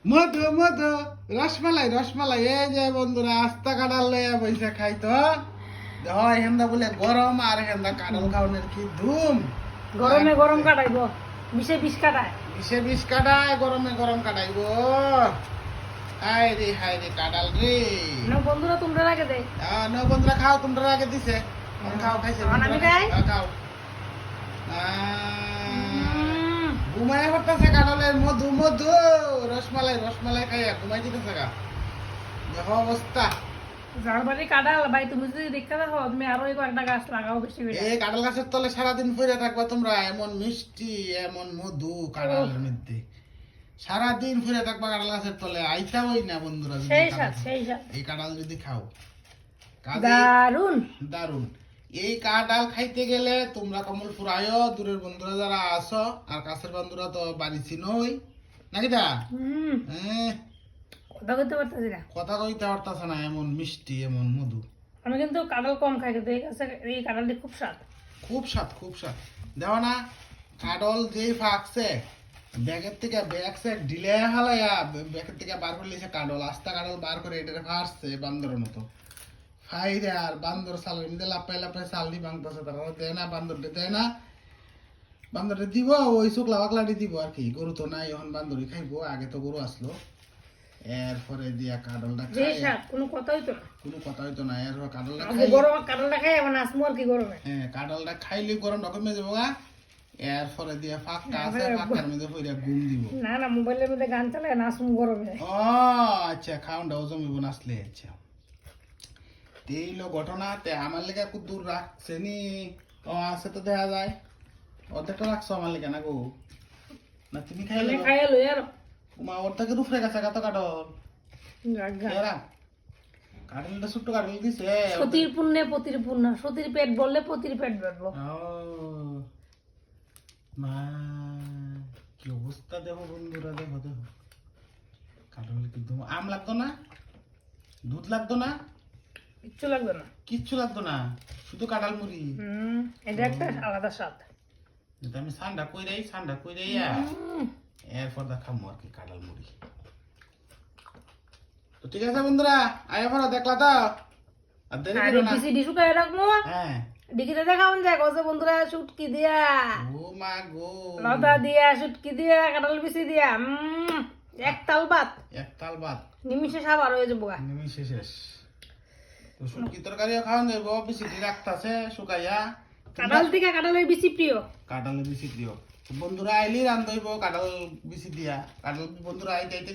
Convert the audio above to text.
মধু মধু রসমালাই রসমালাই এই যে বন্ধুরা আস্তা কাঁঠাল লইয়া বইসা খাইতো হয় হেন্দা বলে গরম আর হেন্দা কাঁঠাল খাওয়ানোর কি ধুম গরমে গরম কাটাইবো বিষে বিষ কাটায় বিষে বিষ কাটায় গরমে গরম কাটাইব হাই রে কাঁঠাল রে না বন্ধুরা তোমরা আগে দে না বন্ধুরা খাও তোমরা আগে দিছে খাও খাইছে আমি খাই? খাও ঘুমায় হতাছে কাঁঠালের মধু মধু রসমালাই রসমালাই খাইয়া ঘুমাই দিতেছে গা দেখো অবস্থা যার বাড়ি কাটাল ভাই তুমি যদি দেখতে থাকো তুমি আরো কয়েকটা গাছ লাগাও বেশি করে এই কাঁঠাল গাছের তলে সারাদিন পড়ে থাকবা তোমরা এমন মিষ্টি এমন মধু কাঁঠালের মধ্যে সারাদিন পড়ে থাকবা কাঁঠাল গাছের তলে আইসা হই না বন্ধুরা যদি সেই কাঁঠাল সাথ সেই সাথ এই কাঁঠাল যদি খাও দারুন দারুন এই কাঁঠাল খাইতে গেলে তোমরা কমলপুর আয়ো দূরের বন্ধুরা যারা আসো আর কাছের বন্ধুরা তো বাড়ি চিনোই নাকি দা হ্যাঁ কথা বলতে পারতেছি না কথা কইতে পারতাছ না এমন মিষ্টি এমন মধু আমি কিন্তু কাঁঠাল কম খাই কিন্তু এই কাঁঠালটি খুব স্বাদ খুব স্বাদ দেখো না কাঁঠাল যেই ফাঁকছে ব্যাগের থেকে ব্যাগছে ঢিলে হালাইয়া ব্যাগের থেকে বার করে লিখে কাঁঠাল আস্তা কাঁঠাল বার করে এটা ফাঁসছে বান্দরের মতো ফাইরে আর বান্দর সালের মধ্যে লাপাই লাপাই সালনি ভাঙতেছে তারা দেয় না বান্দরটা দেয় না বান্দরটা দিব ওই শুকলা বাকলাটি দিব আর কি গরু তো নাই এখন বান্দরই খাইবো আগে তো গরু আসলো এরপরে দিয়া কাঁঠালটা যে খাই স্বাদ কোনো কথা হইতো না কোনো কথা হইতো না এরপর কাঁঠালটা আগে খাই গরম কাঁঠালটা খাই এখন আসমু আর কি গরমে হ্যাঁ কাঁঠালটা খাইলে গরমটা কমে যাবো গা এরপরে দিয়া ফাঁকটা আছে ফাঁকটার মধ্যে পইরা ঘুম দিব না না মোবাইলের মধ্যে গান চালায় নাচমু গরমে ও আচ্ছা খাওয়ানটাও জমিব নাচলে আচ্ছা এইলো ঘটনা তে আমার লেগে খুব দূর রাখছে নি ও আছে তো দেখা যায় অর্ধেকটা রাখছো আমার লেগে না গো না তুমি খাইলে খাই লই আর মা অর্ধেকের উপরে গেছে কত কাঠল রাগা এরা কাঠলটা ছোট্ট কাঠল দিছে সতীর পুণ্যে পতির পুণ্য সতীর পেট বললে পতির পেট ভরবো ও মা কি অবস্থা দেখো বন্ধুরা দেখো দেখো কাঠল কিন্তু আম লাগতো না দুধ লাগতো না কিচ্ছু লাগবে না কিচ্ছু লাগতো না শুধু কাঁঠাল মুড়ি এটা একটা আলাদা স্বাদ এটা আমি ঠান্ডা কইরাই এরপর দেখাবো আর কি কাঁঠাল মুড়ি তো ঠিক আছে বন্ধুরা আয়া পড়া দেখলা তো আর দেরি করো না ডিসি ডিসু কাই রাখবো হ্যাঁ ডিকিতে দেখাউন যায় কসে বন্ধুরা শুটকি দিয়া ও মা গো লতা দিয়া শুটকি দিয়া কাঁঠাল বিচি দিয়া এক তাল ভাত এক তাল ভাত নিমিষে সাবার হয়ে যাবো গা নিমিষে শেষ তো শুটকি তরকারিও খাওয়ান যাবো বেশি দিন রাখতাছে শুকাইয়া কাঁঠাল থেকে কাঁঠালের বেশি প্রিয় কাঁঠাল বেশি প্রিয় বন্ধুরা আইলি রান্ধইব কাঁঠাল বেশি দিয়া কাঁঠাল বন্ধুরা আইতে